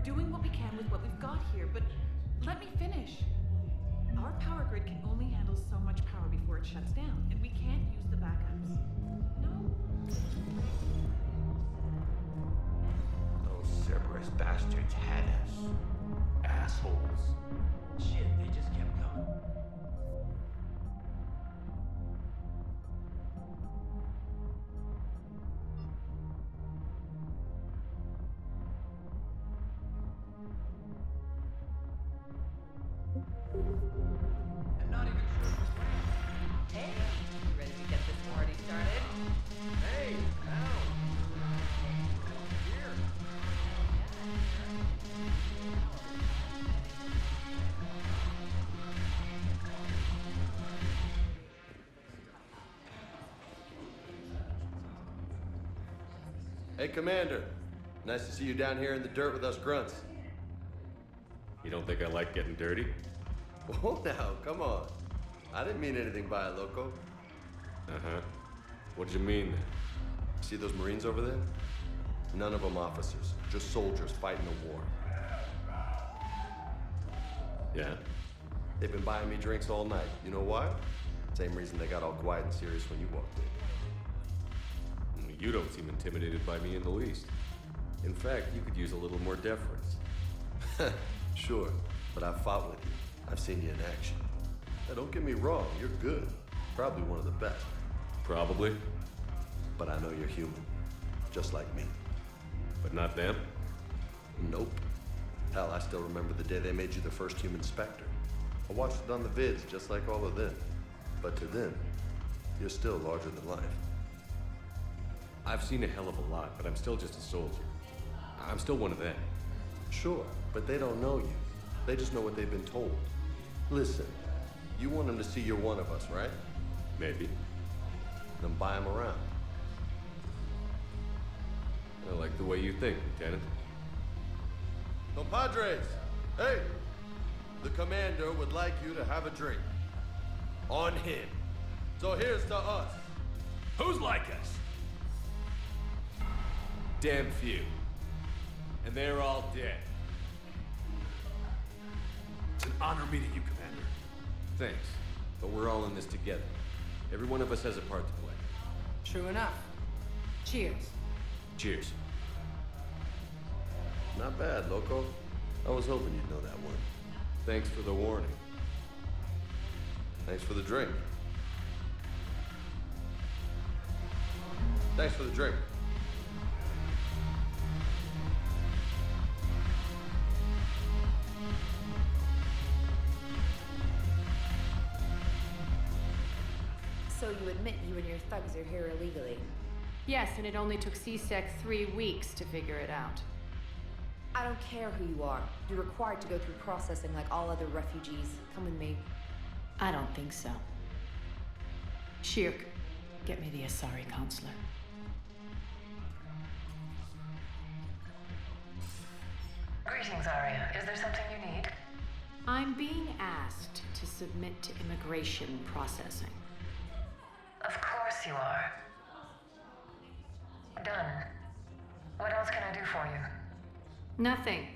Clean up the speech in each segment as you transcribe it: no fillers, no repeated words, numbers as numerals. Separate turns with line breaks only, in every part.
doing what we can with what we've got here, but let me finish. Our power grid can only handle so much power before it shuts down, and we can't use the backups. No.
Those Cerberus bastards had us. Assholes. Shit, they just kept coming.
I'm not even sure it was planned.
Hey, you ready to get this party started?
Hey, Al. Here.
Hey, Commander. Nice to see you down here in the dirt with us grunts.
You don't think I like getting dirty?
Oh, now, come on. I didn't mean anything by it, Loco.
Uh-huh. What'd you mean then?
See those Marines over there? None of them officers, just soldiers fighting a war.
Yeah?
They've been buying me drinks all night. You know why? Same reason they got all quiet and serious when you walked in.
You don't seem intimidated by me in the least. In fact, you could use a little more deference.
Sure, but I've fought with you. I've seen you in action. Now, don't get me wrong, you're good. Probably one of the best.
Probably.
But I know you're human. Just like me.
But not them?
Nope. Hell, I still remember the day they made you the first human Spectre. I watched it on the vids, just like all of them. But to them, you're still larger than life.
I've seen a hell of a lot, but I'm still just a soldier. I'm still one of them.
Sure, but they don't know you. They just know what they've been told. Listen, you want them to see you're one of us, right?
Maybe.
Then buy them around.
I like the way you think, Lieutenant.
Compadres, hey! The commander would like you to have a drink. On him. So here's to us.
Who's like us?
Damn few. And they're all dead.
It's an honor meeting you, Commander.
Thanks. But we're all in this together. Every one of us has a part to play.
True enough. Cheers.
Cheers.
Not bad, Loco. I was hoping you'd know that one.
Thanks for the warning.
Thanks for the drink. Thanks for the drink.
So you admit you and your thugs are here illegally?
Yes, and it only took CSEC 3 weeks to figure it out.
I don't care who you are. You're required to go through processing like all other refugees. Come with me.
I don't think so. Shirk, get me the Asari consular.
Greetings, Aria. Is there something you need?
I'm being asked to submit to immigration processing.
Of course you are. Done. What else can I do for you?
Nothing.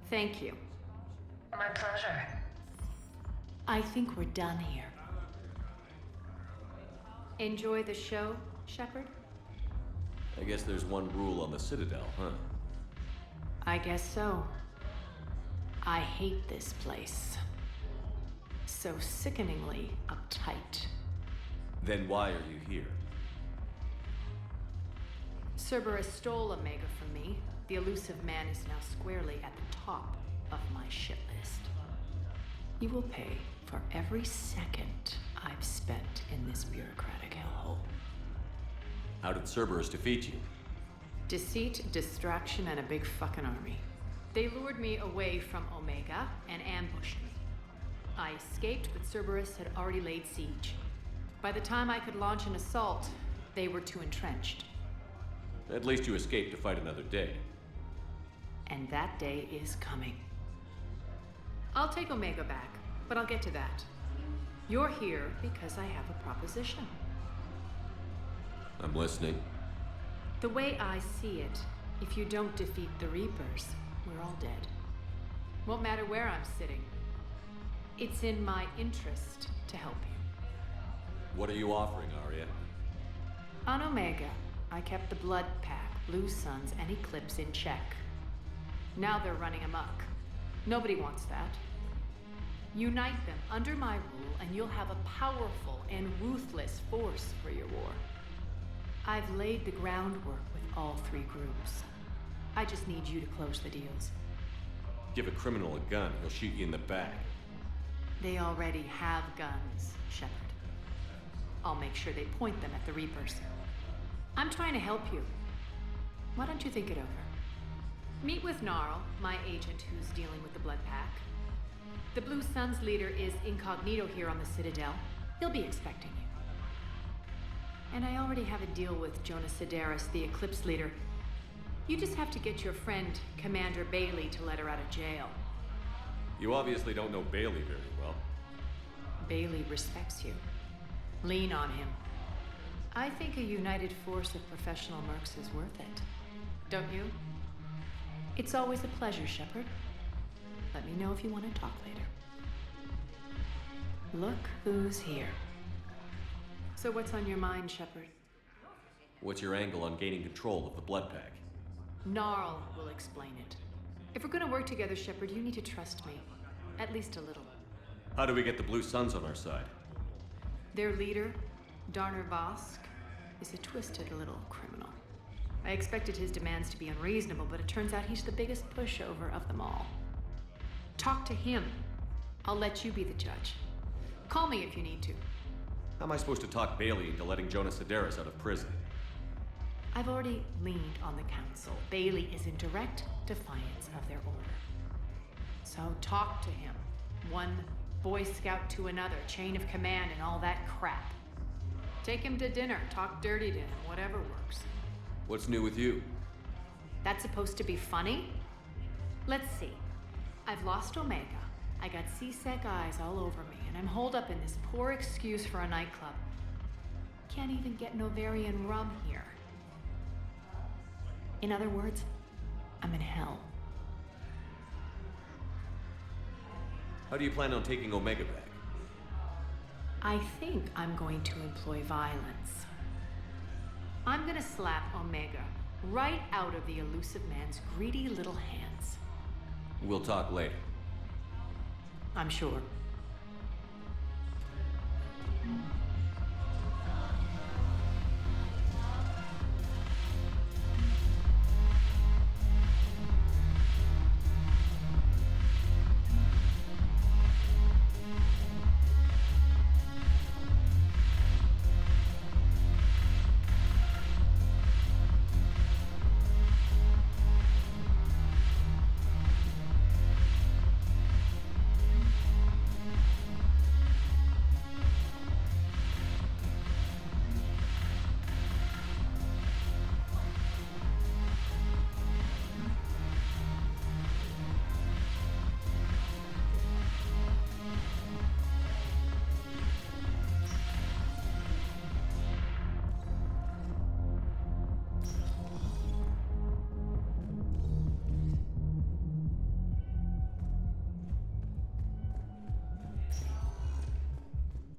Thank you.
My pleasure.
I think we're done here. Enjoy the show, Shepard?
I guess there's one rule on the Citadel, huh?
I guess so. I hate this place. So sickeningly uptight.
Then why are you here?
Cerberus stole Omega from me. The elusive man is now squarely at the top of my shit list. You will pay for every second I've spent in this bureaucratic hellhole.
How did Cerberus defeat you?
Deceit, distraction, and a big fucking army. They lured me away from Omega and ambushed me. I escaped, but Cerberus had already laid siege. By the time I could launch an assault, they were too entrenched.
At least you escaped to fight another day.
And that day is coming. I'll take Omega back, but I'll get to that. You're here because I have a proposition.
I'm listening.
The way I see it, if you don't defeat the Reapers, we're all dead. Won't matter where I'm sitting. It's in my interest to help you.
What are you offering, Aria?
On Omega, I kept the Blood Pack, Blue Suns, and Eclipse in check. Now they're running amok. Nobody wants that. Unite them under my rule, and you'll have a powerful and ruthless force for your war. I've laid the groundwork with all three groups. I just need you to close the deals.
Give a criminal a gun, he'll shoot you in the back.
They already have guns, Shepard. I'll make sure they point them at the Reapers. I'm trying to help you. Why don't you think it over? Meet with Gnarl, my agent who's dealing with the Blood Pack. The Blue Suns leader is incognito here on the Citadel. He'll be expecting you. And I already have a deal with Jonas Sedaris, the Eclipse leader. You just have to get your friend, Commander Bailey, to let her out of jail.
You obviously don't know Bailey very well.
Bailey respects you. Lean on him. I think a united force of professional mercs is worth it. Don't you? It's always a pleasure, Shepard. Let me know if you want to talk later. Look who's here. So what's on your mind, Shepard?
What's your angle on gaining control of the Blood Pack?
Gnarl will explain it. If we're gonna work together, Shepard, you need to trust me. At least a little.
How do we get the Blue Suns on our side?
Their leader, Darner Vosk, is a twisted little criminal. I expected his demands to be unreasonable, but it turns out he's the biggest pushover of them all. Talk to him. I'll let you be the judge. Call me if you need to.
How am I supposed to talk Bailey into letting Jonas Sedaris out of prison?
I've already leaned on the council. Bailey is in direct defiance of their order. So talk to him. One Boy Scout to another, chain of command and all that crap. Take him to dinner, talk dirty to him, whatever works.
What's new with you?
That's supposed to be funny? Let's see. I've lost Omega. I got C-Sec eyes all over me, and I'm holed up in this poor excuse for a nightclub. Can't even get Novarian rum here. In other words, I'm in hell.
How do you plan on taking Omega back?
I think I'm going to employ violence. I'm gonna slap Omega right out of the elusive man's greedy little hands.
We'll talk later.
I'm sure.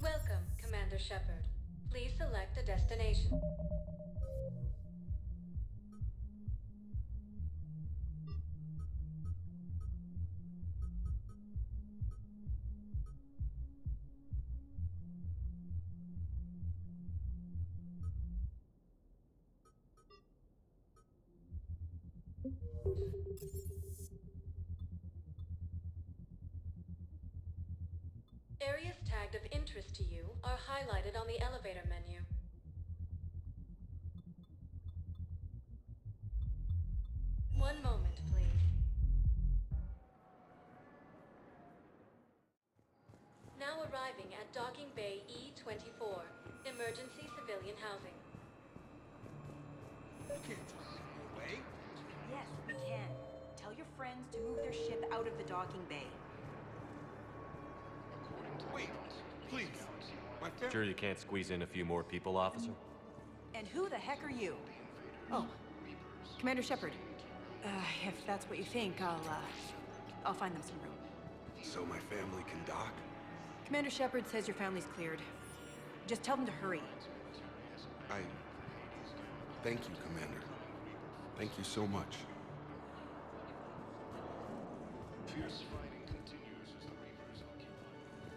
Welcome, Commander Shepard. Please select a destination. Areas tagged of interest to you are highlighted on the elevator menu. One moment, please. Now arriving at Docking Bay E-24, emergency civilian housing.
Away?
Yes, we can. Tell your friends to move their ship out of the docking bay.
Wait, please. My family.
Sure you can't squeeze in a few more people, officer?
And who the heck are you?
Oh, Commander Shepard.
If that's what you think, I'll find them some room.
So my family can dock?
Commander Shepard says your family's cleared. Just tell them to hurry.
Thank you, Commander. Thank you so much.
Fierce fighting continues as the Reapers occupy.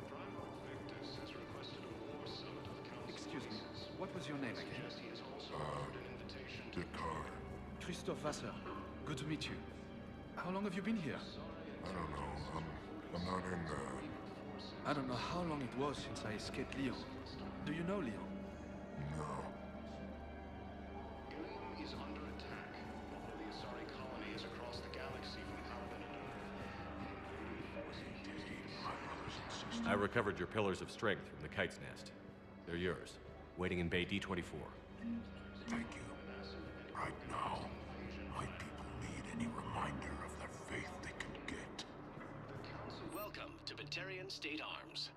Primal Victus has requested a war summit of council.
Excuse me, what was your name again?
He has also offered an invitation to
Descartes.
Christophe Vasseur. Good to meet you. How long have you been here?
I don't know. I'm not in
I don't know how long it was since I escaped Lyon. Do you know Lyon?
No.
Ilium is under attack. Although the Asari colony is across the galaxy from Halavan and Earth, the invading force
My brothers and sisters.
I recovered your pillars of strength from the kite's nest. They're yours, waiting in Bay D-24.
Thank you. Right now, my people need any reminder of their faith they can get.
Welcome to Batarian State Arms.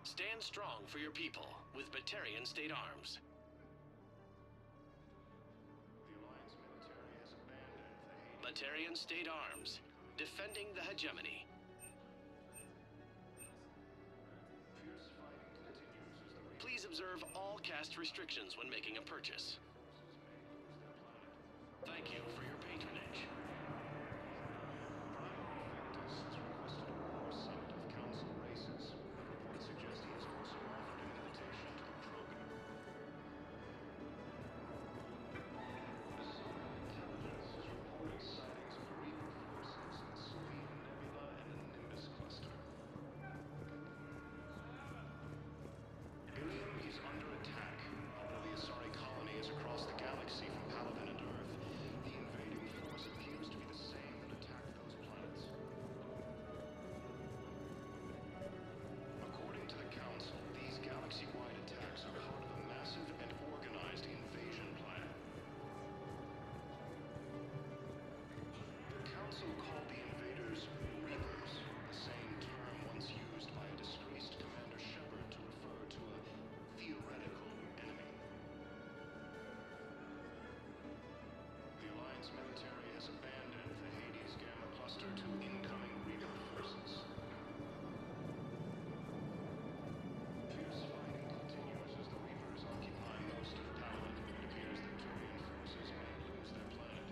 Stand strong for your people with Batarian State Arms. Batarian State Arms, defending the hegemony. Please observe all caste restrictions when making a purchase. Thank you for your patronage.
Victus has requested a war summit of council races. Reports suggest he has also offered an invitation to the Krogan. Asari intelligence has reported sightings of Reaper forces in the Selene Nebula and the Nimbus cluster. Ilium is under attack. Although the Asari colony is across the galaxy from Halavan and Earth, the invading force appears to be the same that attacked those planets. According to the Council, these galaxy-wide attacks are part of a massive and organized invasion plan. The Council called the invaders Reapers, the same term once used by a disgraced Commander Shepard to refer to a theoretical enemy. The Alliance military has abandoned the Hades Gamma cluster to incoming Reaper forces. Fierce fighting continues as the Reapers occupy most of Palawan. It appears that Turian forces may lose their planet.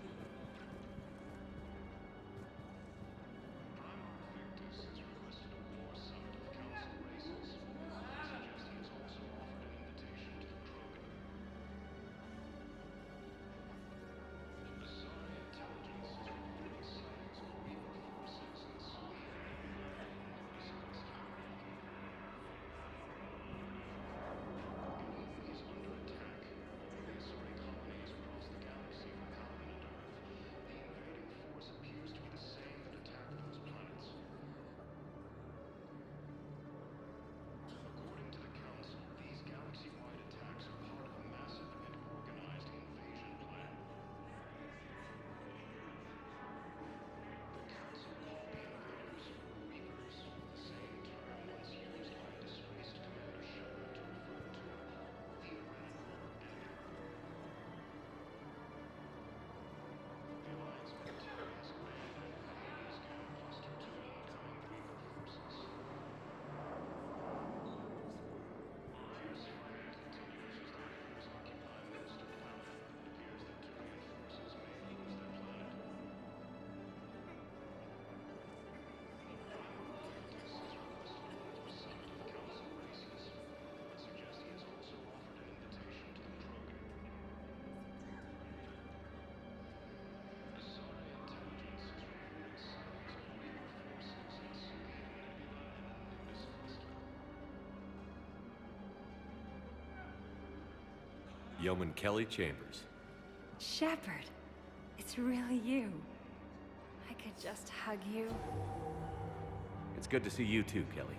Primarch Victus has requested a war summit of council races. Suggests he has also offered an invitation to the Krogan. Asari intelligence has reported sightings of Reaper forces in the Selene Nebula and Nimbus cluster. Ilium is under attack. Although the Asari colony is across the galaxy from Halavan and Earth, the invading force appears to be the same that attacked those planets. According to the Council, these galaxy-wide attacks are part of a massive and organized invasion plan. The Council called the invaders Reapers, the same term once used by a disgraced Commander Shepard to refer to a theoretical enemy. The Alliance military has abandoned the Hades Gamma cluster to incoming Reaper forces. Fierce fighting continues as the Reapers occupy most of Palawan. It appears that Turian forces may lose their planet. Primarch Victus has requested a war summit of council races. Reports suggest he has also offered an invitation to the Krogan. Asari intelligence has reported sightings of Reaper forces in the Selene Nebula and the Nimbus cluster.
Yeoman Kelly Chambers.
Shepard, it's really you. I could just hug you.
It's good to see you too, Kelly.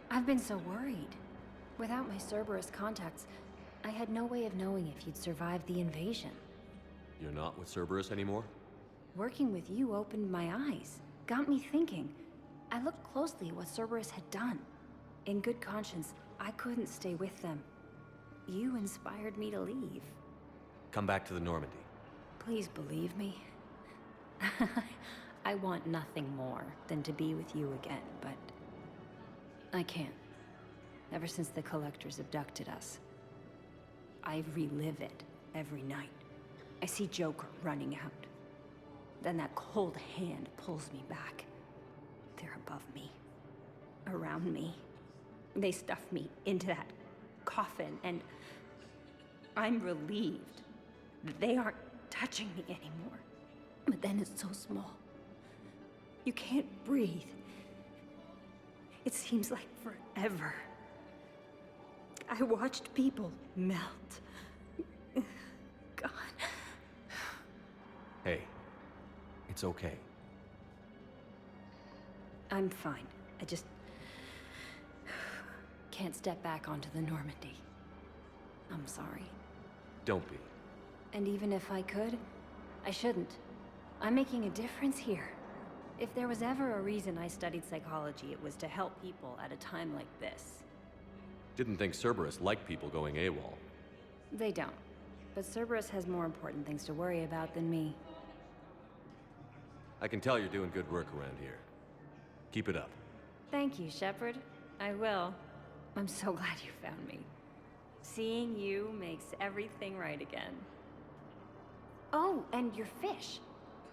I've been so worried. Without my Cerberus contacts, I had no way of knowing if you'd survived the invasion.
You're not with Cerberus anymore?
Working with you opened my eyes. got me thinking. I looked closely at what Cerberus had done. In good conscience, I couldn't stay with them. You inspired me to leave.
Come back to the Normandy.
Please believe me. I want nothing more than to be with you again, but I can't. Ever since the Collectors abducted us, I relive it every night. I see Joker running out. Then that cold hand pulls me back. They're above me, around me. They stuff me into that coffin, and I'm relieved that they aren't touching me anymore. But then it's so small. You can't breathe. It seems like forever. I watched people melt. God.
Hey, it's okay.
I'm fine. I just can't step back onto the Normandy. I'm sorry.
Don't be.
And even if I could, I shouldn't. I'm making a difference here. If there was ever a reason I studied psychology, it was to help people at a time like this.
Didn't think Cerberus liked people going AWOL.
They don't. But Cerberus has more important things to worry about than me.
I can tell you're doing good work around here. Keep it up.
Thank you, Shepard. I will. I'm so glad you found me. Seeing you makes everything right again. Oh, and your fish.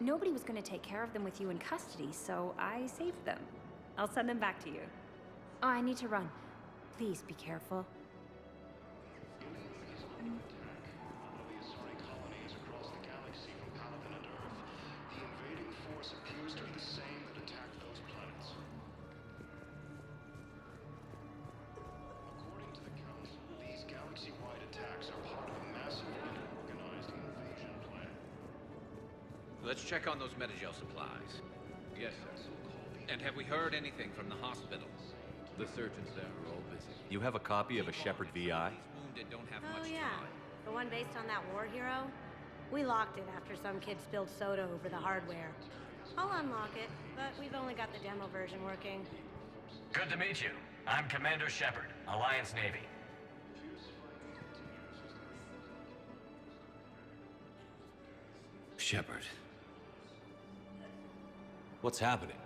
Nobody was going to take care of them with you in custody, so I saved them. I'll send them back to you. Oh, I need to run. Please be careful.
Let's check on those Metagel supplies. Yes, sir. And have we heard anything from the hospital? The surgeons there are all busy.
You have a copy of a Shepard VI?
Wounded don't have much
yeah.
time.
The one based on that war hero? We locked it after some kid spilled soda over the hardware. I'll unlock it, but we've only got the demo version working.
Good to meet you. I'm Commander Shepard, Alliance Navy.
Shepard.
What's happening?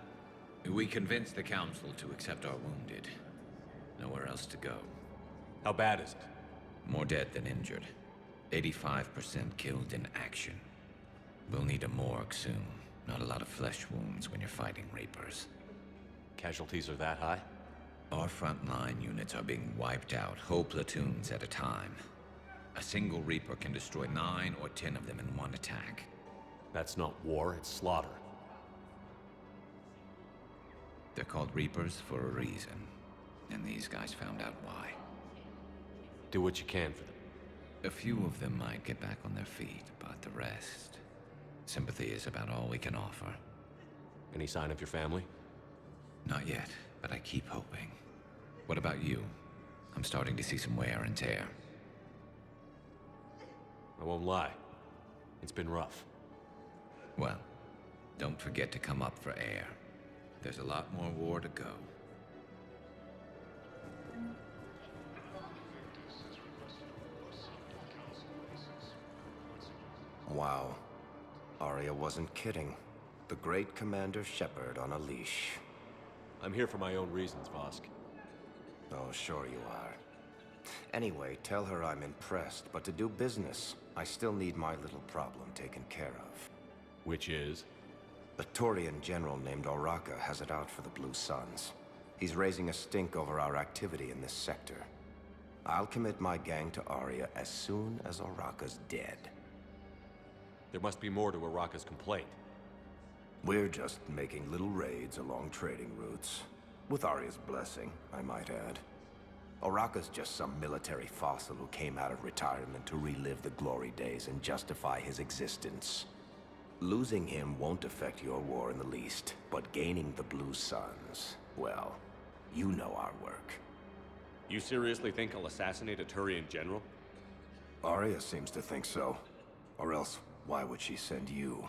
We convinced the Council to accept our wounded. Nowhere else to go.
How bad is it?
More dead than injured. 85% killed in action. We'll need a morgue soon. Not a lot of flesh wounds when you're fighting Reapers.
Casualties are that high?
Our frontline units are being wiped out, whole platoons at a time. A single Reaper can destroy 9 or 10 of them in one attack.
That's not war, it's slaughter.
They're called Reapers for a reason. And these guys found out why.
Do what you can for them.
A few of them might get back on their feet, but the rest... sympathy is about all we can offer.
Any sign of your family?
Not yet, but I keep hoping. What about you? I'm starting to see some wear and tear.
I won't lie. It's been rough.
Well, don't forget to come up for air. There's a lot more war to go.
Wow. Aria wasn't kidding. The great Commander Shepard on a leash.
I'm here for my own reasons, Vosk.
Oh, sure you are. Anyway, tell her I'm impressed, but to do business, I still need my little problem taken care of.
Which is?
A Turian general named Oraka has it out for the Blue Suns. He's raising a stink over our activity in this sector. I'll commit my gang to Aria as soon as Oraka's dead.
There must be more to Oraka's complaint.
We're just making little raids along trading routes. With Aria's blessing, I might add. Oraka's just some military fossil who came out of retirement to relive the glory days and justify his existence. Losing him won't affect your war in the least, but gaining the Blue Suns, well, you know our work.
You seriously think I'll assassinate a Turian general?
Aria seems to think so. Or else, why would she send you?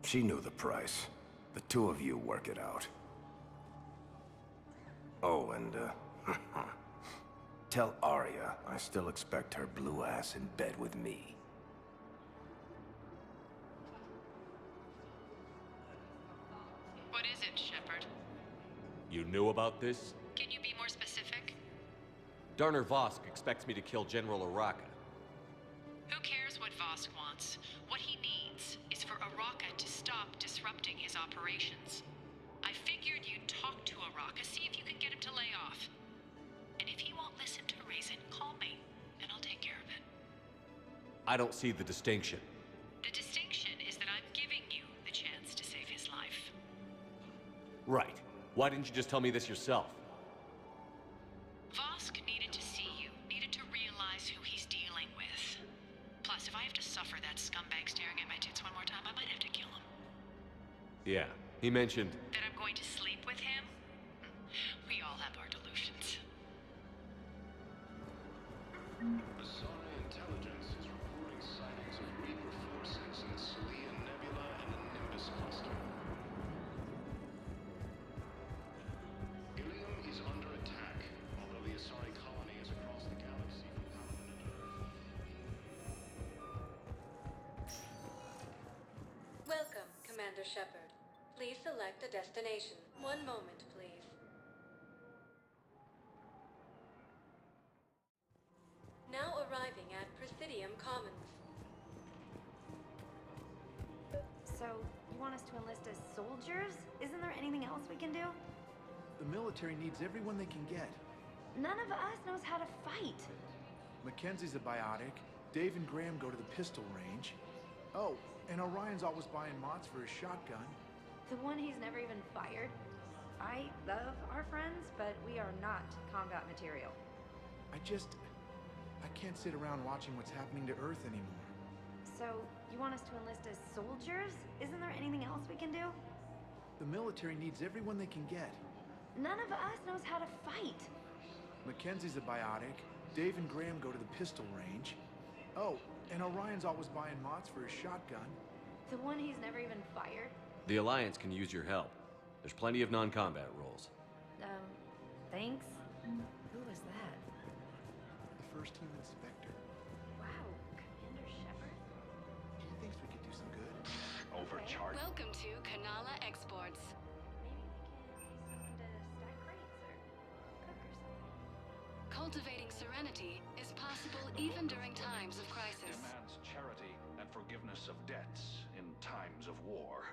She knew the price. The two of you work it out. Oh, and, tell Aria I still expect her blue ass in bed with me.
What is it, Shepard?
You knew about this?
Can you be more specific?
Darner Vosk expects me to kill General Araka.
Who cares what Vosk wants? What he needs is for Araka to stop disrupting his operations. I figured you'd talk to Araka, see if you can get him to lay off. And if he won't listen to reason, call me, and I'll take care of it.
I don't see the distinction.
The distinction is that I'm giving you the chance to save his life.
Right. Why didn't you just tell me this yourself?
Vosk needed to see you, needed to realize who he's dealing with. Plus, if I have to suffer that scumbag staring at my tits one more time, I might have to kill him.
Yeah, he mentioned...
That I'm going to sleep with him? We all have our delusions.
Asari intelligence is reporting sightings of Reaper forces in the Celia Nebula and the Nimbus cluster. Ilium is under attack, although the Asari colony is across the galaxy from continent Earth.
Welcome, Commander Shepard. Please select a destination. One moment, please. Now arriving at Presidium Commons.
So, you want us to enlist as soldiers? Isn't there anything else we can do?
The military needs everyone they can get.
None of us knows how to fight.
Mackenzie's a biotic. Dave and Graham go to the pistol range. Oh, and Orion's always buying mods for his shotgun.
The one he's never even fired. I love our friends, but we are not combat material.
I can't sit around watching what's happening to Earth anymore.
So, you want us to enlist as soldiers? Isn't there anything else we can do?
The military needs everyone they can get.
None of us knows how to fight.
Mackenzie's a biotic. Dave and Graham go to the pistol range. Oh, and Orion's always buying mods for his shotgun.
The one he's never even fired.
The Alliance can use your help. There's plenty of non-combat roles.
Thanks. Who was that?
The first human Spectre.
Wow, Commander Shepard?
He thinks we could do some good.
Overcharged.
Welcome to Kanala Exports.
Maybe we can use someone to stack crates or cook or something.
Cultivating serenity is possible even during times of crisis.
Demands charity and forgiveness of debts in times of war.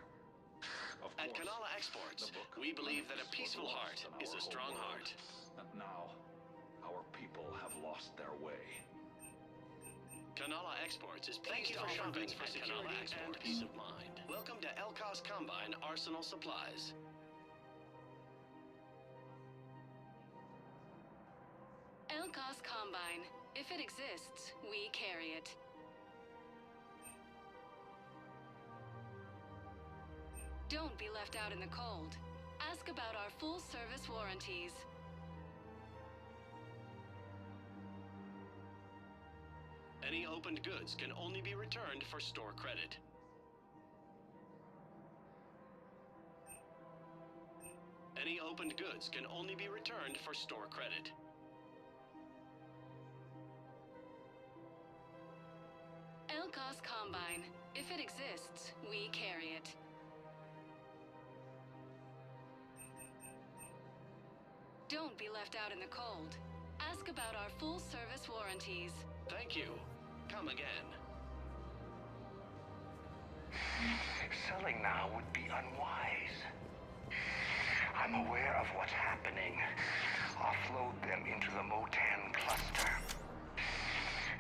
Of
At
course,
Kanala Exports,
the book
we believe that a
was
peaceful
lost
heart
in
is
our
a strong
whole
heart.
world. And now, our people have lost their way.
Kanala Exports is pleased to offer goods for security and peace of mind. Welcome to Elkos Combine Arsenal Supplies.
Elkos Combine. If it exists, we carry it. Don't be left out in the cold. Ask about our full-service warranties.
Any opened goods can only be returned for store credit. Any opened goods can only be returned for store credit.
Elkos Combine. If it exists, we carry it. Don't be left out in the cold. Ask about our full-service warranties.
Thank you. Come again.
Selling now would be unwise. I'm aware of what's happening. Offload them into the Motan cluster.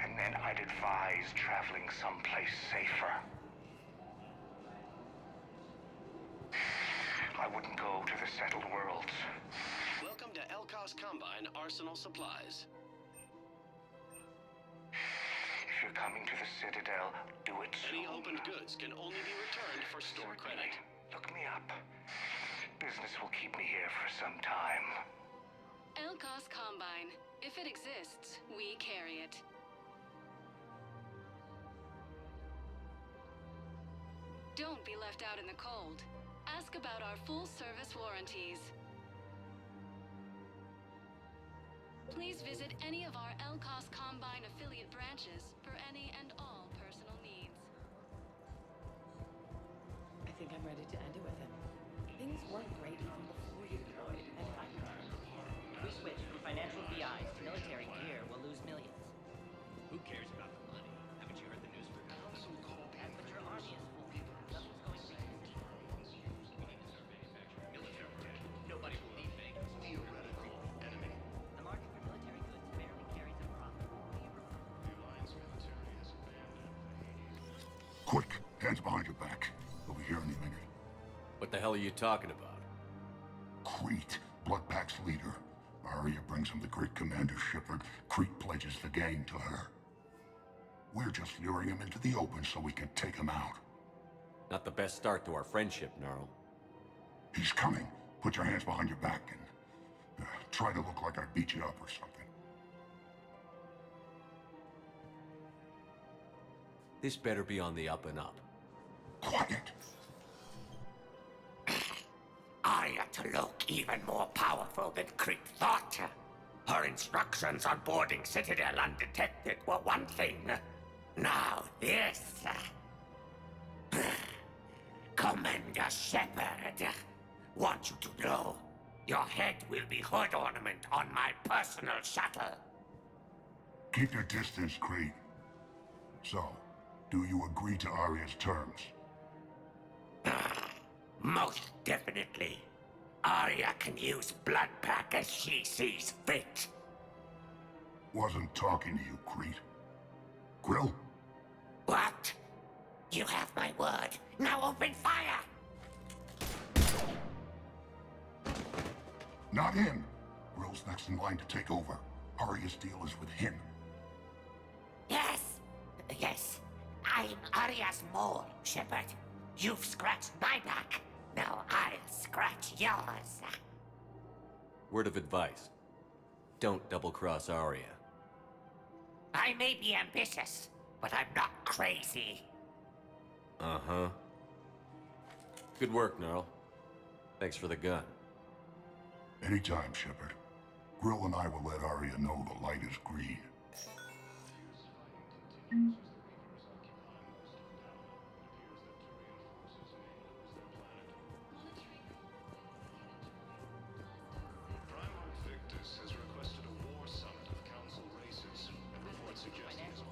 And then I'd advise traveling someplace safer. I wouldn't go to the settled worlds.
Welcome to Elkos Combine Arsenal Supplies.
If you're coming to the Citadel, do it soon.
Any opened goods can only be returned for store credit.
Look me up. Business will keep me here for some time.
Elkos Combine. If it exists, we carry it. Don't be left out in the cold. Ask about our full-service warranties. Please visit any of our LCOS Combine affiliate branches for any and all personal needs.
I think I'm ready to end it with him. Things weren't great even before you deployed, and if I
If we switch from financial VIs to military gear, we'll lose millions.
Who cares about the money? Haven't you heard the news for now?
That's what your army is for. Nothing's going green.
Nobody will need bankers.
Theoretical enemy.
The market for military goods barely carries a profit.
The Alliance military has abandoned.
Quick, hands behind your back. We'll be here any minute.
What the hell are you talking about?
Crete, Bloodpack's leader. Aria brings him the great Commander Shepard. Crete pledges the gang to her. We're just luring him into the open so we can take him out.
Not the best start to our friendship, Gnarl.
He's coming. Put your hands behind your back and try to look like I beat you up or something.
This better be on the up and up.
Quiet!
Aria to look even more powerful than Crete thought. Her instructions on boarding Citadel undetected were one thing. Now this. Commander Shepard, want you to know, your head will be hood ornament on my personal shuttle.
Keep your distance, Crete. So, do you agree to Aria's terms?
Most definitely. Aria can use Bloodpack as she sees fit.
Wasn't talking to you, Crete. Grill?
What? You have my word. Now open fire!
Not him. Grill's next in line to take over. Aria's deal is with him.
Yes. I'm Aria's mole, Shepard. You've scratched my back. Now I'll scratch yours.
Word of advice. Don't double-cross Aria.
I may be ambitious, but I'm not crazy.
Uh-huh. Good work, Gnarl. Thanks for the gun.
Anytime, Shepard. Grill and I will let Aria know the light is green.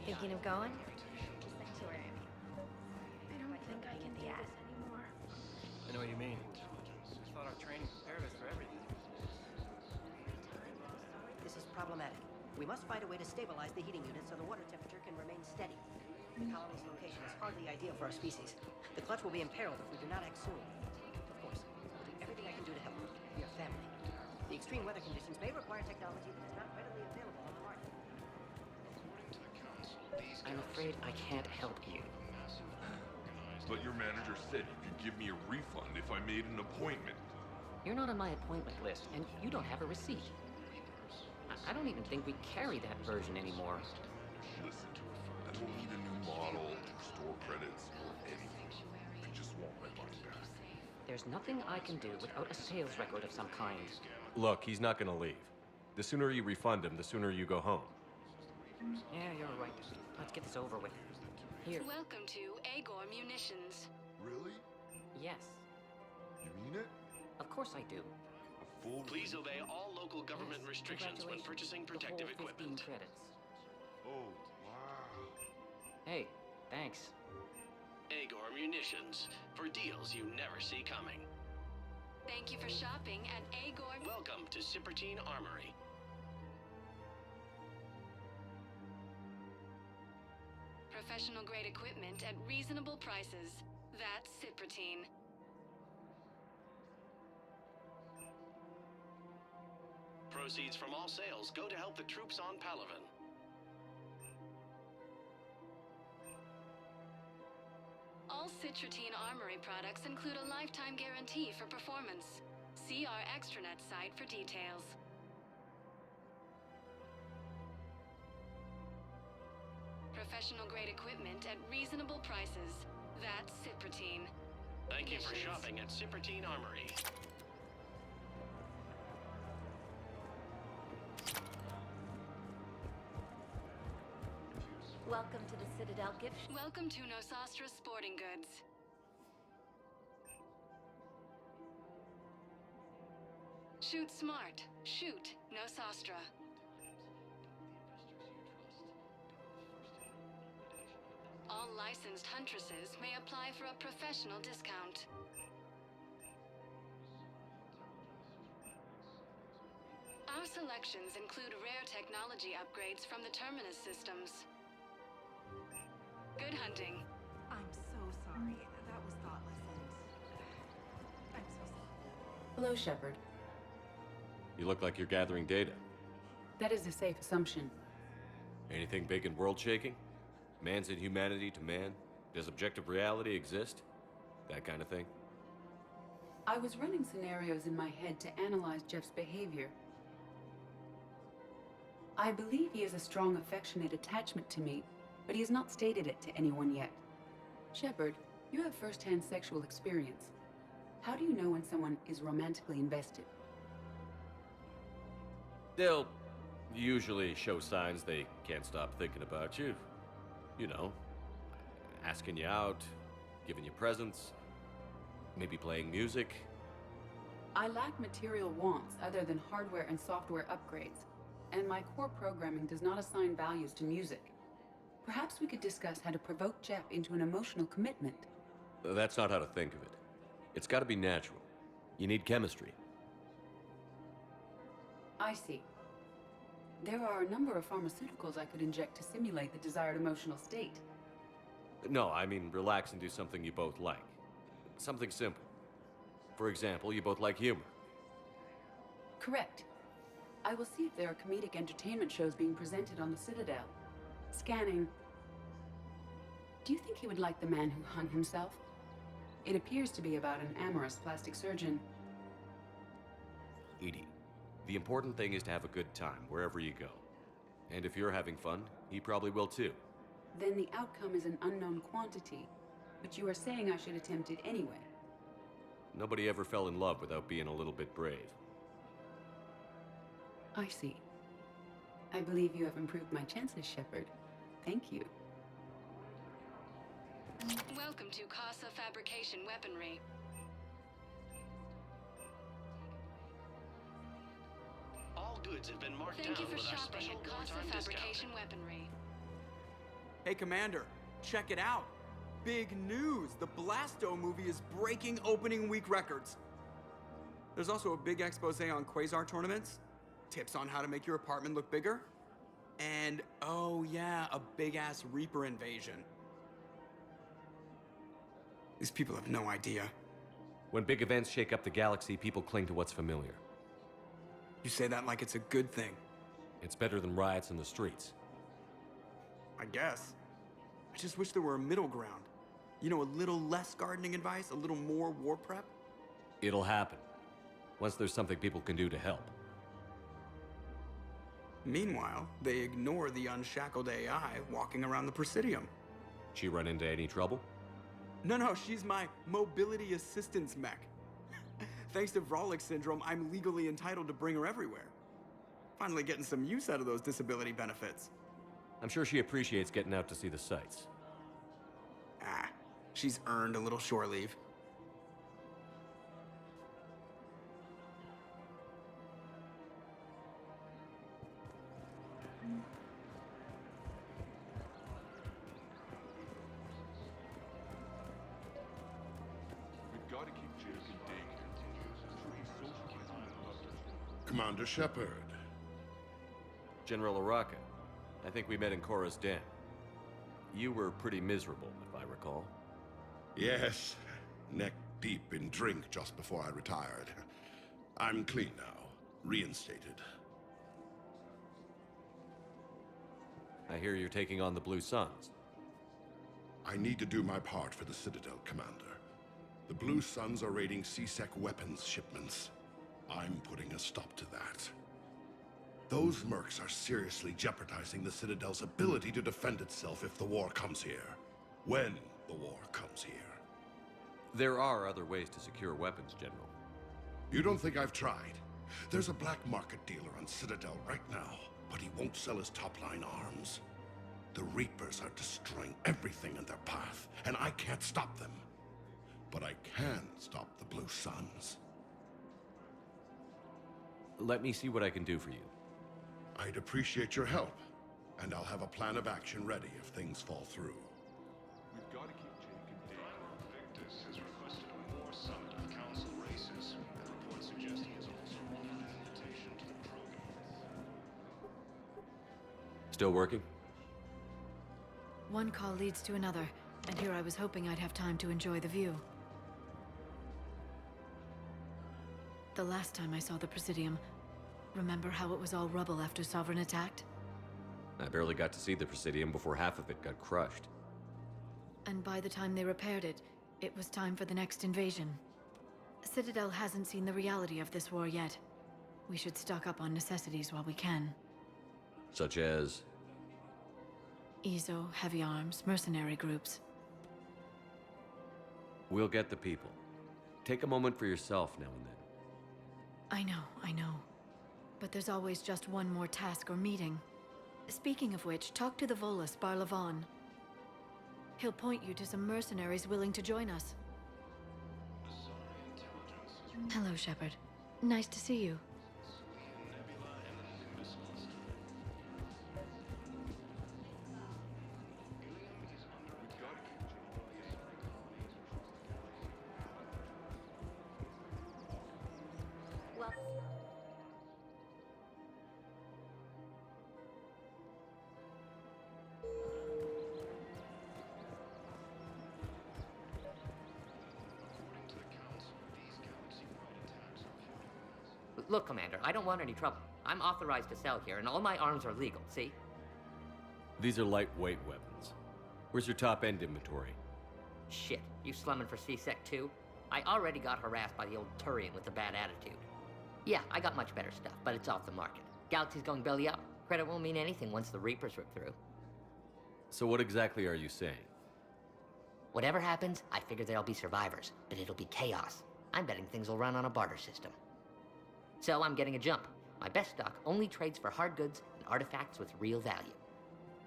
Thinking of going? Sanctuary. I don't think I can do this anymore.
I know what you mean. I thought our training prepared us for everything.
This is problematic. We must find a way to stabilize the heating unit so the water temperature can remain steady. The colony's location is hardly ideal for our species. The clutch will be imperiled if we do not act soon. Of course, I'll do everything I can do to help. We are family. The extreme weather conditions may require technology that is not readily available on the market.
I'm afraid I can't help you.
But your manager said you could give me a refund if I made an appointment.
You're not on my appointment list, and you don't have a receipt. I don't even think we carry that version anymore.
Listen, I don't need a new model, store credits, or anything. I just want my money back.
There's nothing I can do without a sales record of some kind.
Look, he's not gonna leave. The sooner you refund him, the sooner you go home.
Yeah, you're right. Let's get this over with. Here.
Welcome to Agor Munitions.
Really?
Yes.
You mean it?
Of course I do.
Please obey all local government restrictions when purchasing protective
The whole 15
equipment.
credits.
Oh, wow.
Hey, thanks.
Agor Munitions, for deals you never see coming.
Thank you for shopping at Agor.
Welcome to Cypertine Armory.
Professional-grade equipment at reasonable prices. That's Cypertine. Professional-grade equipment at reasonable prices. That's Cypertine. Professional-grade equipment at reasonable prices. That's Cypertine.
Proceeds from all sales go to help the troops on Palaven.
All Cypertine Armory products include a lifetime guarantee for performance. See our extranet site for details. Professional-grade equipment at reasonable prices. That's Cypertine.
Thank you for shopping at Cypertine Armory.
Welcome to the Citadel gift shop.
Welcome to Nosastra Sporting Goods. Shoot smart. Shoot Nosastra. All licensed huntresses may apply for a professional discount. Our selections include rare technology upgrades from the Terminus systems. Good hunting.
I'm so sorry. That was thoughtless and... I'm so sorry.
Hello, Shepard.
You look like you're gathering data.
That is a safe assumption.
Anything big and world-shaking? Man's inhumanity to man? Does objective reality exist? That kind of thing?
I was running scenarios in my head to analyze Jeff's behavior. I believe he has a strong affectionate attachment to me, but he has not stated it to anyone yet. Shepard, you have first-hand sexual experience. How do you know when someone is romantically invested?
They'll usually show signs they can't stop thinking about you. You know, asking you out, giving you presents, maybe playing music.
I lack material wants other than hardware and software upgrades, and my core programming does not assign values to music. Perhaps we could discuss how to provoke Jeff into an emotional commitment.
That's not how to think of it. It's got to be natural. You need chemistry.
I see. There are a number of pharmaceuticals I could inject to simulate the desired emotional state.
No, I mean relax and do something you both like. Something simple. For example, you both like humor.
Correct. I will see if there are comedic entertainment shows being presented on the Citadel. Scanning. Do you think he would like The Man Who Hung Himself? It appears to be about an amorous plastic surgeon.
Edie, the important thing is to have a good time wherever you go. And if you're having fun, he probably will too.
Then the outcome is an unknown quantity, but you are saying I should attempt it anyway.
Nobody ever fell in love without being a little bit brave.
I see. I believe you have improved my chances, Shepard. Thank you.
Welcome to Casa Fabrication Weaponry.
All goods have been marked
Thank
down
you for
with our
shopping
special
at Casa
wartime discount.
Fabrication Weaponry.
Hey, Commander, check it out. Big news! The Blasto movie is breaking opening week records. There's also a big expose on Quasar tournaments, tips on how to make your apartment look bigger, and, oh yeah, a big-ass Reaper invasion. These people have no idea.
When big events shake up the galaxy, people cling to what's familiar.
You say that like it's a good thing.
It's better than riots in the streets.
I guess. I just wish there were a middle ground. You know, a little less gardening advice, a little more war prep.
It'll happen. Once there's something people can do to help.
Meanwhile, they ignore the unshackled AI walking around the Presidium.
She run into any trouble?
No, she's my mobility assistance mech. Thanks to Vrolic syndrome, I'm legally entitled to bring her everywhere. Finally getting some use out of those disability benefits.
I'm sure she appreciates getting out to see the sights.
Ah, she's earned a little shore leave.
We've got to keep Jake in daycare. I'm sure he's socializing with others.
Commander Shepard.
General Araka, I think we met in Cora's den. You were pretty miserable, if I recall.
Yes, neck deep in drink just before I retired. I'm clean now, reinstated.
I hear you're taking on the Blue Suns.
I need to do my part for the Citadel, Commander. The Blue Suns are raiding C-Sec weapons shipments. I'm putting a stop to that. Those mercs are seriously jeopardizing the Citadel's ability to defend itself if the war comes here. When the war comes here.
There are other ways to secure weapons, General.
You don't think I've tried? There's a black market dealer on Citadel right now, but he won't sell his top-line arms. The Reapers are destroying everything in their path, and I can't stop them. But I can stop the Blue Suns.
Let me see what I can do for you.
I'd appreciate your help, and I'll have a plan of action ready if things fall through.
We've got to keep Jake and Dave. Victus has requested a war summit of council races, and reports suggest he has also offered an invitation to the Krogan.
Still working?
One call leads to another, and here I was hoping I'd have time to enjoy the view. The last time I saw the Presidium, remember how it was all rubble after Sovereign attacked?
I barely got to see the Presidium before half of it got crushed.
And by the time they repaired it, it was time for the next invasion. Citadel hasn't seen the reality of this war yet. We should stock up on necessities while we can.
Such as?
EZO, heavy arms, mercenary groups.
We'll get the people. Take a moment for yourself now and then.
I know. But there's always just one more task or meeting. Speaking of which, talk to the Volus, Barlavon. He'll point you to some mercenaries willing to join us. Hello, Shepard. Nice to see you.
Look, Commander, I don't want any trouble. I'm authorized to sell here, and all my arms are legal, see?
These are lightweight weapons. Where's your top-end inventory?
Shit, you slumming for C-Sec too? I already got harassed by the old Turian with the bad attitude. Yeah, I got much better stuff, but it's off the market. Galaxy's going belly up. Credit won't mean anything once the Reapers rip through.
So what exactly are you saying?
Whatever happens, I figure there'll be survivors, but it'll be chaos. I'm betting things will run on a barter system. So I'm getting a jump. My best stock only trades for hard goods and artifacts with real value.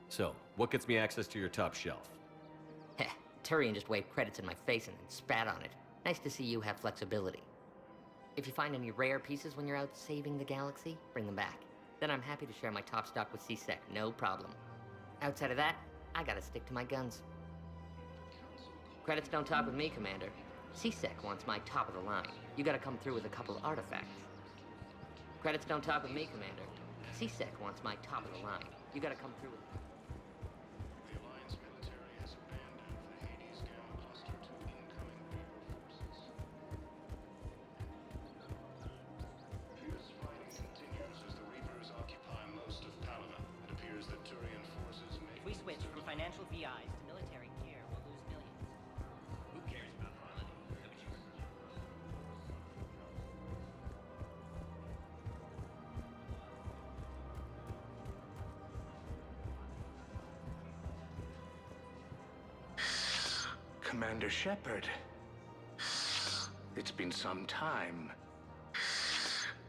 So, what gets me access to your top shelf?
Heh, Turian just waved credits in my face and then spat on it. Nice to see you have flexibility. If you find any rare pieces when you're out saving the galaxy, bring them back. Then I'm happy to share my top stock with C-Sec, no problem. Outside of that, I gotta stick to my guns. Credits don't talk with me, Commander. C-Sec wants my top of the line. You gotta come through with a couple of artifacts. Credits don't talk with me, Commander. C-Sec wants my top of the line. You gotta come through with...
The Alliance military has abandoned the Hades Gamma cluster to incoming Reaper forces. Fierce fighting continues as the Reapers occupy most of Paloma. It appears that Turian forces may...
If we switch from financial VIs to military gear, we'll lose millions.
Who cares about quality? Look at you.
Commander Shepard. It's been some time.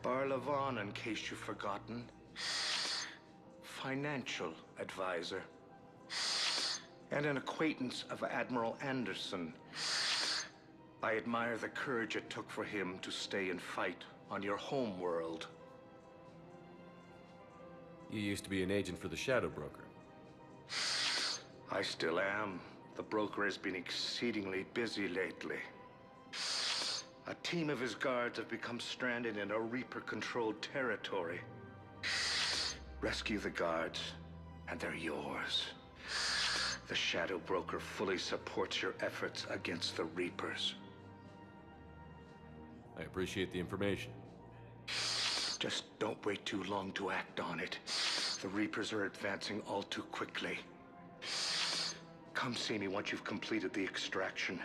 Barlavon, in case you've forgotten. Financial advisor. And an acquaintance of Admiral Anderson. I admire the courage it took for him to stay and fight on your home world.
You used to be an agent for the Shadow Broker.
I still am. The broker has been exceedingly busy lately. A team of his guards have become stranded in a Reaper-controlled territory. Rescue the guards, and they're yours. The Shadow Broker fully supports your efforts against the Reapers.
I appreciate the information.
Just don't wait too long to act on it. The Reapers are advancing all too quickly. Come see me once you've completed the extraction.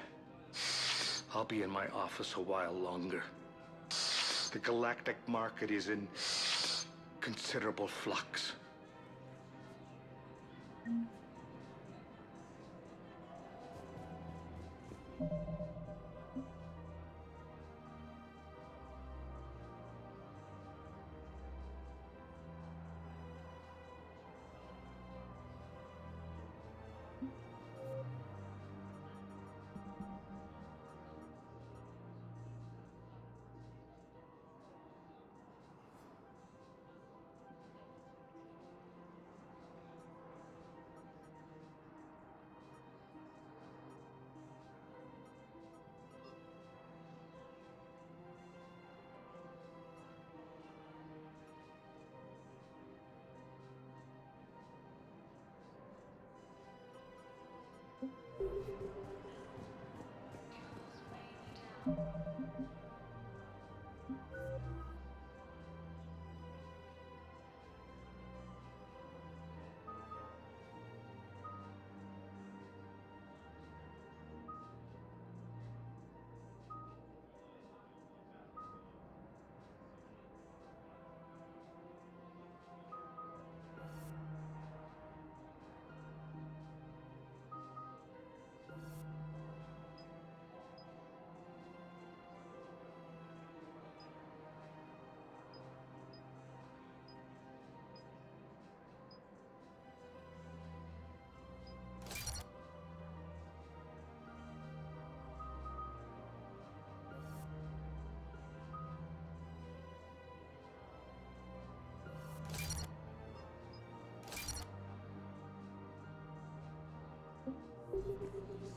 I'll be in my office a while longer. The galactic market is in considerable flux.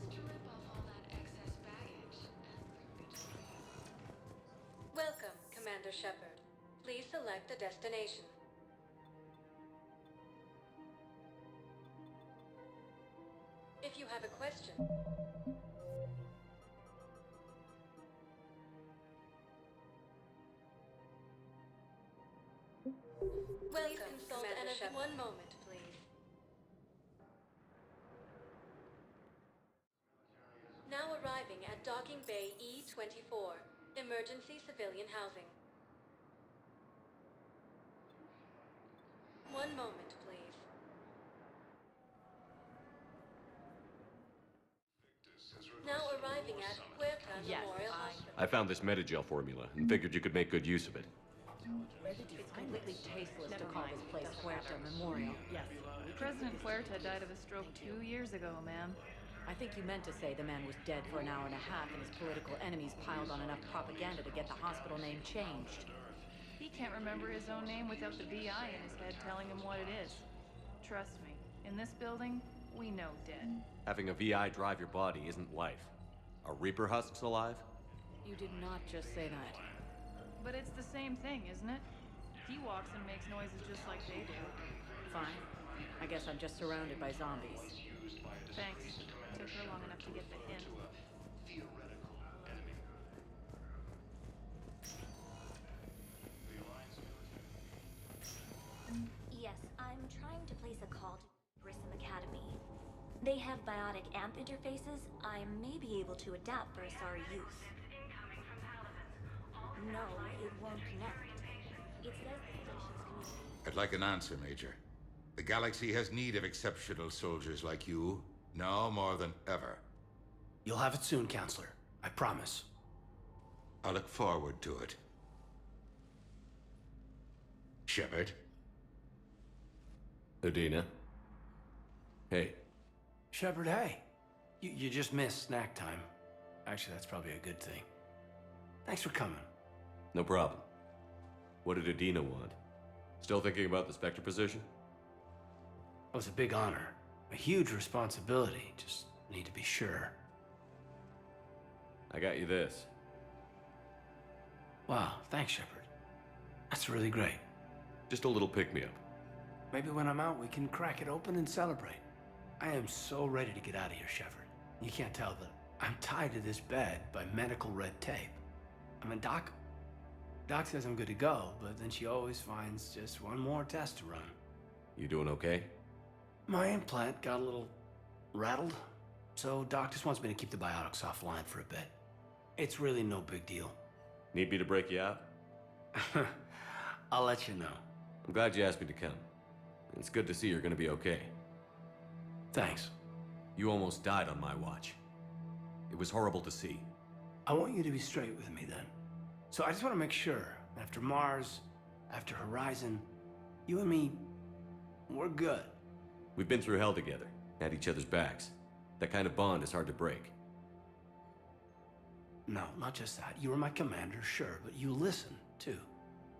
Strip off all that excess baggage.
Welcome, Commander Shepard. Please select a destination. If you have a question... Welcome, Commander Shepard. One moment, please. Now arriving at Docking Bay E-24, Emergency Civilian Housing. One moment, please. Now arriving at Puerta Memorial Hospital.
I found this Metagel formula and figured you could make good use of it.
It's completely tasteless to call this place Puerta Memorial. Yes.
President Puerta died of a stroke 2 years ago, ma'am.
I think you meant to say the man was dead for an hour and a half and his political enemies piled on enough propaganda to get the hospital name changed.
He can't remember his own name without the VI in his head telling him what it is. Trust me, in this building, we know dead.
Having a VI drive your body isn't life. Are Reaper husks alive?
You did not just say that.
But it's the same thing, isn't it? He walks and makes noises just like they do.
Fine. I guess I'm just surrounded by zombies.
Thanks. Took her long enough to get the hint.
Yes, I'm trying to place a call to Grissom Academy. They have biotic amp interfaces I may be able to adapt for Asari use. No, it won't connect. It says the station's community.
I'd like an answer, Major. The galaxy has need of exceptional soldiers like you, now more than ever.
You'll have it soon, Counselor. I promise.
I look forward to it. Shepard?
Udina? Hey.
Shepard, hey. You just missed snack time. Actually, that's probably a good thing. Thanks for coming.
No problem. What did Udina want? Still thinking about the Spectre position?
It was a big honor. A huge responsibility. Just need to be sure.
I got you this.
Wow, thanks, Shepard. That's really great.
Just a little pick-me-up.
Maybe when I'm out, we can crack it open and celebrate. I am so ready to get out of here, Shepard. You can't tell, but I'm tied to this bed by medical red tape. I mean, Doc says I'm good to go, but then she always finds just one more test to run.
You doing okay?
My implant got a little rattled, so Doc just wants me to keep the biotics offline for a bit. It's really no big deal.
Need me to break you out?
I'll let you know.
I'm glad you asked me to come. It's good to see you're gonna be okay.
Thanks.
You almost died on my watch. It was horrible to see.
I want you to be straight with me then. So I just want to make sure, after Mars, after Horizon, you and me, we're good.
We've been through hell together, had each other's backs. That kind of bond is hard to break.
No, not just that. You were my commander, sure, but you listened, too.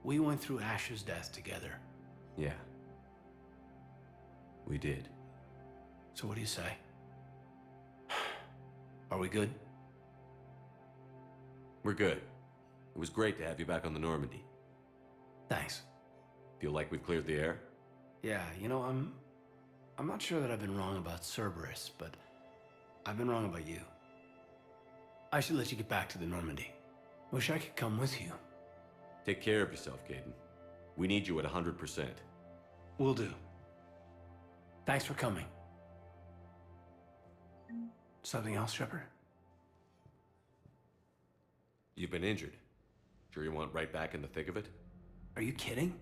We went through Ash's death together.
Yeah. We did.
So what do you say? Are we good?
We're good. It was great to have you back on the Normandy.
Thanks.
Feel like we've cleared the air?
Yeah, you know, I'm not sure that I've been wrong about Cerberus, but I've been wrong about you. I should let you get back to the Normandy. Wish I could come with you.
Take care of yourself, Caden. We need you at 100%.
Will do. Thanks for coming. Something else, Shepard?
You've been injured. Sure you want right back in the thick of it?
Are you kidding?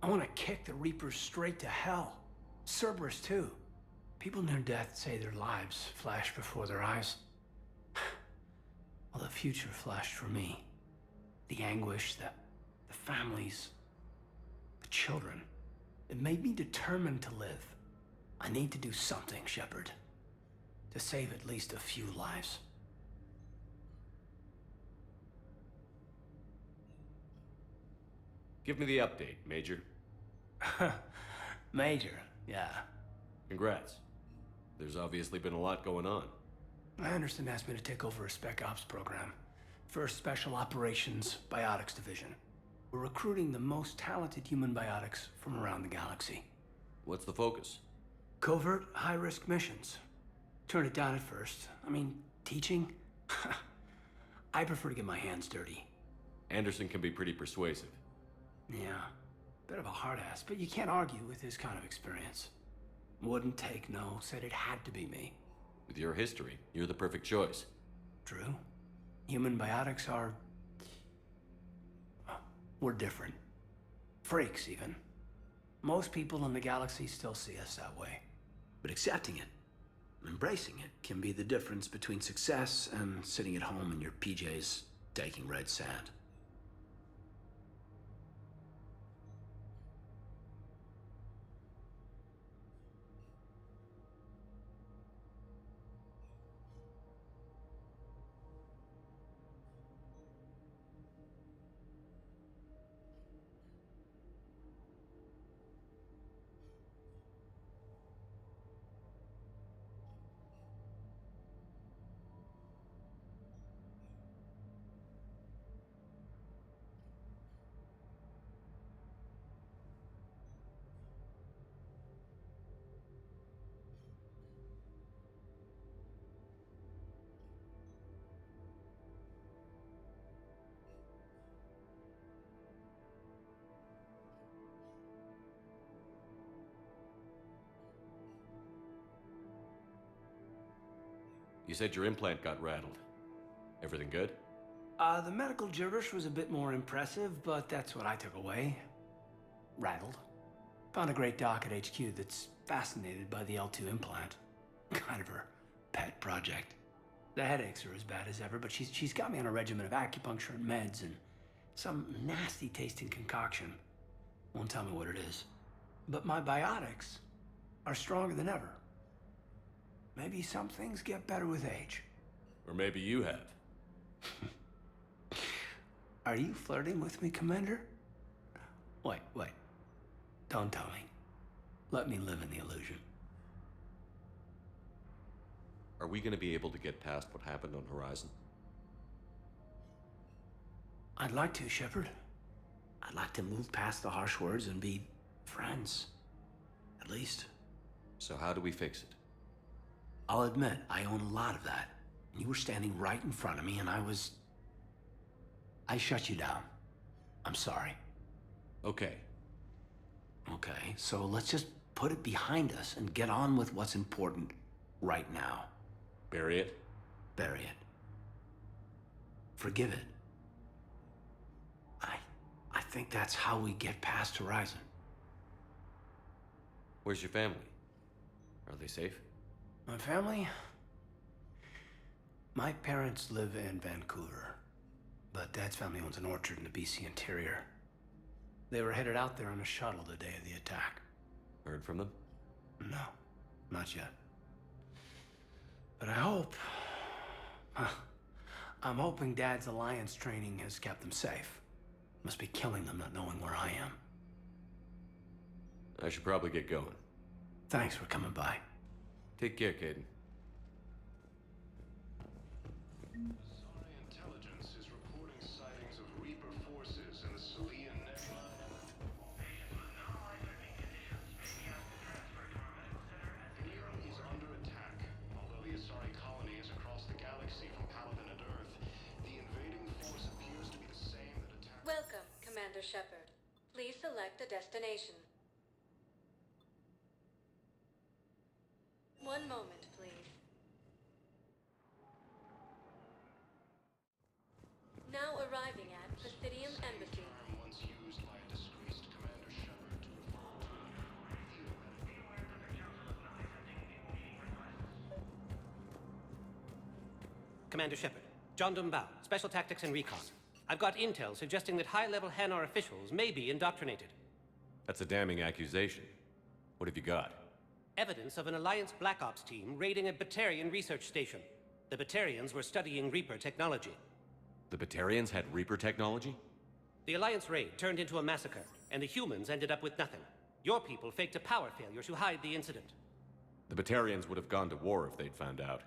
I want to kick the Reapers straight to hell. Cerberus, too. People near death say their lives flash before their eyes. Well, the future flashed for me. The anguish, the families, the children. It made me determined to live. I need to do something, Shepard. To save at least a few lives.
Give me the update, Major.
Major, yeah.
Congrats. There's obviously been a lot going on.
Anderson asked me to take over a Spec Ops program. First Special Operations Biotics Division. We're recruiting the most talented human biotics from around the galaxy.
What's the focus?
Covert, high-risk missions. Turned it down at first. I mean, teaching? I prefer to get my hands dirty.
Anderson can be pretty persuasive.
Yeah, bit of a hard ass, but you can't argue with his kind of experience. Wouldn't take no, said it had to be me.
With your history, you're the perfect choice.
True. Human biotics are... we're different. Freaks, even. Most people in the galaxy still see us that way. But accepting it, embracing it, can be the difference between success and sitting at home in your PJs, taking red sand.
You said your implant got rattled. Everything good?
The medical gibberish was a bit more impressive, but that's what I took away. Rattled. Found a great doc at HQ that's fascinated by the L2 implant. Kind of her pet project. The headaches are as bad as ever, but she's got me on a regimen of acupuncture and meds and some nasty tasting concoction. Won't tell me what it is. But my biotics are stronger than ever. Maybe some things get better with age.
Or maybe you have.
Are you flirting with me, Commander? Wait. Don't tell me. Let me live in the illusion.
Are we gonna be able to get past what happened on Horizon?
I'd like to, Shepard. I'd like to move past the harsh words and be friends. At least.
So how do we fix it?
I'll admit, I own a lot of that. You were standing right in front of me and I shut you down. I'm sorry.
Okay.
Okay, so let's just put it behind us and get on with what's important right now.
Bury it?
Bury it. Forgive it. I think that's how we get past Horizon.
Where's your family? Are they safe?
My family? My parents live in Vancouver, but Dad's family owns an orchard in the BC interior. They were headed out there on a shuttle the day of the attack.
Heard from them?
No, not yet. But I hope... I'm hoping Dad's Alliance training has kept them safe. Must be killing them not knowing where I am.
I should probably get going.
Thanks for coming by.
Take care, Caden.
Sorry intelligence is reporting sightings of Reaper forces in the Salian Nebula. Here is under attack. Although the Asari colony is across the galaxy,
Shepard. Please select a destination. One moment, please. Now arriving at Presidium Embassy.
Once used by a disgraced Commander Shepard to refer to
Commander Shepard, John Dumbao, Special Tactics and Recon. I've got intel suggesting that high-level Hanar officials may be indoctrinated.
That's a damning accusation. What have you got?
Evidence of an Alliance Black Ops team raiding a Batarian research station. The Batarians were studying Reaper technology.
The Batarians had Reaper technology?
The Alliance raid turned into a massacre, and the humans ended up with nothing. Your people faked a power failure to hide the incident.
The Batarians would have gone to war if they'd found out.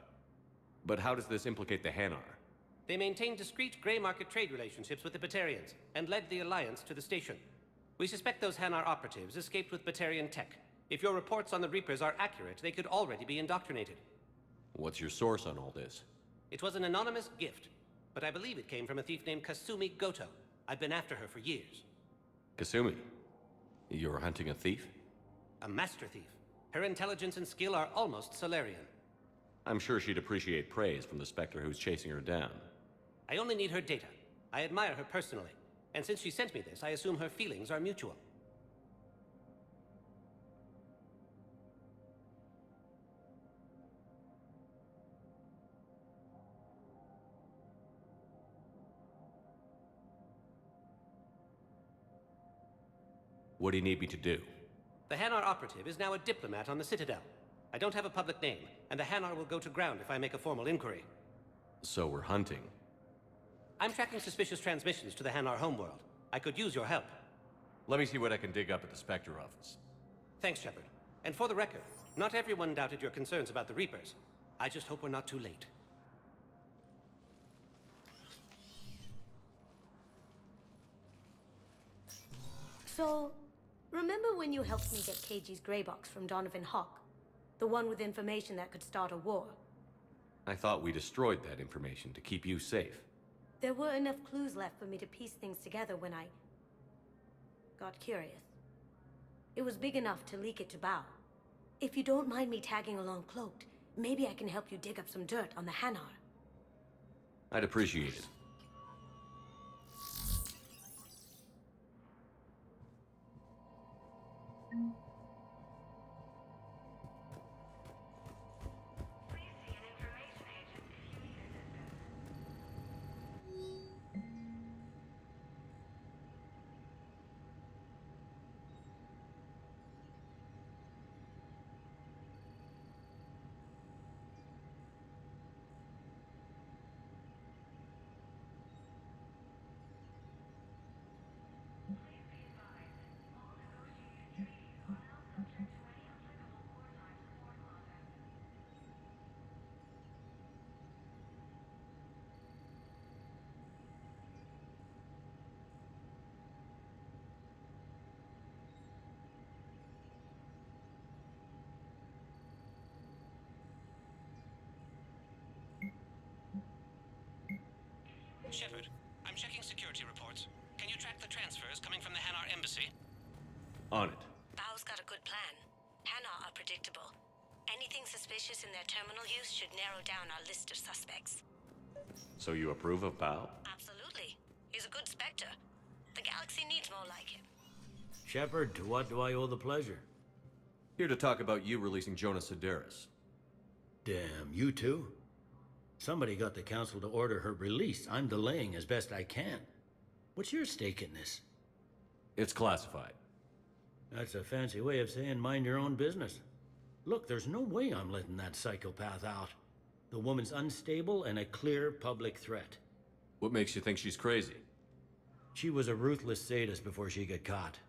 But how does this implicate the Hanar?
They maintained discreet gray market trade relationships with the Batarians, and led the Alliance to the station. We suspect those Hanar operatives escaped with Batarian tech. If your reports on the Reapers are accurate, they could already be indoctrinated.
What's your source on all this?
It was an anonymous gift, but I believe it came from a thief named Kasumi Goto. I've been after her for years.
Kasumi? You're hunting a thief?
A master thief. Her intelligence and skill are almost Solarian.
I'm sure she'd appreciate praise from the Spectre who's chasing her down.
I only need her data. I admire her personally. And since she sent me this, I assume her feelings are mutual.
What do you need me to do?
The Hanar operative is now a diplomat on the Citadel. I don't have a public name, and the Hanar will go to ground if I make a formal inquiry.
So we're hunting.
I'm tracking suspicious transmissions to the Hanar homeworld. I could use your help.
Let me see what I can dig up at the Spectre office.
Thanks, Shepard. And for the record, not everyone doubted your concerns about the Reapers. I just hope we're not too late.
So, remember when you helped me get KG's gray box from Donovan Hawk? The one with information that could start a war?
I thought we destroyed that information to keep you safe.
There were enough clues left for me to piece things together when I got curious. It was big enough to leak it to Bao. If you don't mind me tagging along cloaked, maybe I can help you dig up some dirt on the Hanar.
I'd appreciate it.
Shepard, I'm checking security reports. Can you track the transfers coming from the Hanar embassy?
On it.
Bao's got a good plan. Hanar are predictable. Anything suspicious in their terminal use should narrow down our list of suspects.
So you approve of Bao?
Absolutely. He's a good Spectre. The galaxy needs more like him.
Shepard, to what do I owe the pleasure?
Here to talk about you releasing Jonas Sedaris.
Damn, you too? Somebody got the Council to order her release. I'm delaying as best I can. What's your stake in this?
It's classified.
That's a fancy way of saying mind your own business. Look, there's no way I'm letting that psychopath out. The woman's unstable and a clear public threat.
What makes you think she's crazy?
She was a ruthless sadist before she got caught.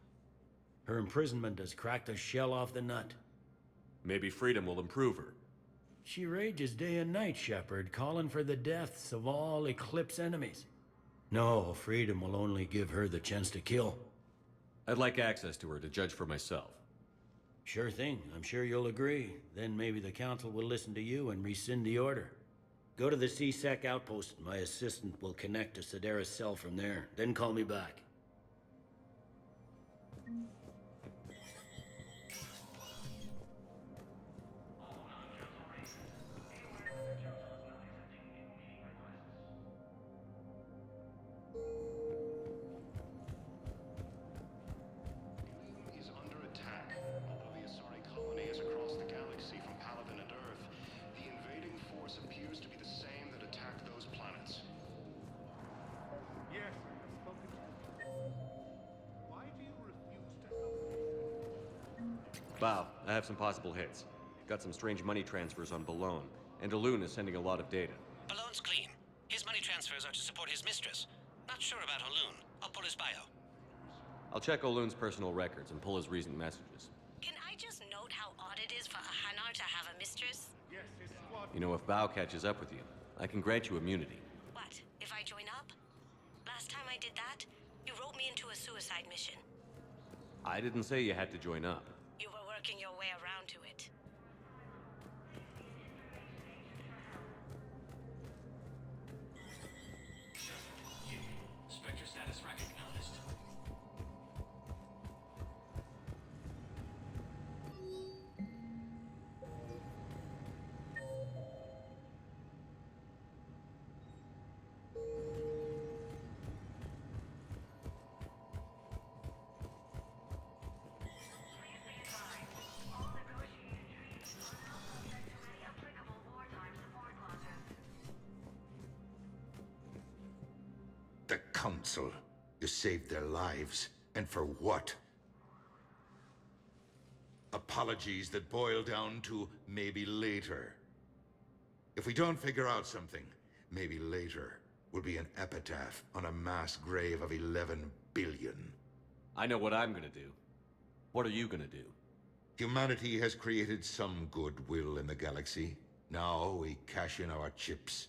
Her imprisonment has cracked the shell off the nut.
Maybe freedom will improve her.
She rages day and night, Shepard, calling for the deaths of all Eclipse enemies. No, freedom will only give her the chance to kill.
I'd like access to her to judge for myself.
Sure thing. I'm sure you'll agree. Then maybe the Council will listen to you and rescind the order. Go to the C-Sec outpost. My assistant will connect to Sedaris' cell from there. Then call me back.
Is under attack. Although the Asari colony is across the galaxy from Paladin and Earth, the invading force appears to be the same that attacked those planets.
Yes, I have spoken to you. Why do you refuse to help?
Bow, I have some possible hits. Got some strange money transfers on Balone, and Alun is sending a lot of data.
Balone's clean. His money transfers are to support his mistress. Not sure about Alun. I'll pull his bio.
I'll check Olun's personal records and pull his recent messages.
Can I just note how odd it is for a Hanar to have a mistress?
Yes, his squad.
You know, if Bow catches up with you, I can grant you immunity.
What, if I join up? Last time I did that, you wrote me into a suicide mission.
I didn't say you had to join up.
You were working your way around to it.
Spectre status recognized.
The Council. You saved their lives. And for what? Apologies that boil down to maybe later. If we don't figure out something, maybe later will be an epitaph on a mass grave of 11 billion.
I know what I'm gonna do. What are you gonna do?
Humanity has created some goodwill in the galaxy. Now we cash in our chips.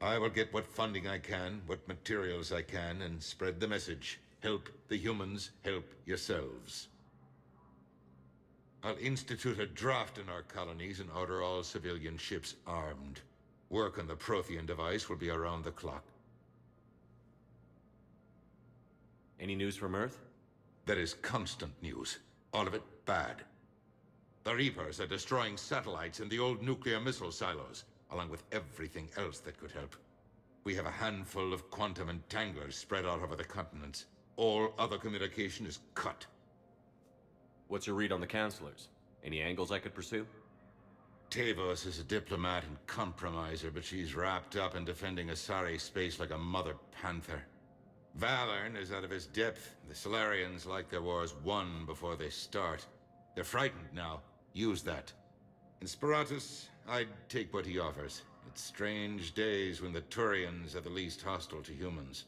I will get what funding I can, what materials I can, and spread the message. Help the humans, help yourselves. I'll institute a draft in our colonies and order all civilian ships armed. Work on the Prothean device will be around the clock.
Any news from Earth?
There is constant news. All of it bad. The Reapers are destroying satellites and the old nuclear missile silos, along with everything else that could help. We have a handful of quantum entanglers spread out over the continents. All other communication is cut.
What's your read on the counselors? Any angles I could pursue?
Tavos is a diplomat and compromiser, but she's wrapped up in defending Asari space like a mother panther. Valorn is out of his depth. The Solarians like their wars won before they start. They're frightened now. Use that. In Sparatus, I'd take what he offers. It's strange days when the Turians are the least hostile to humans.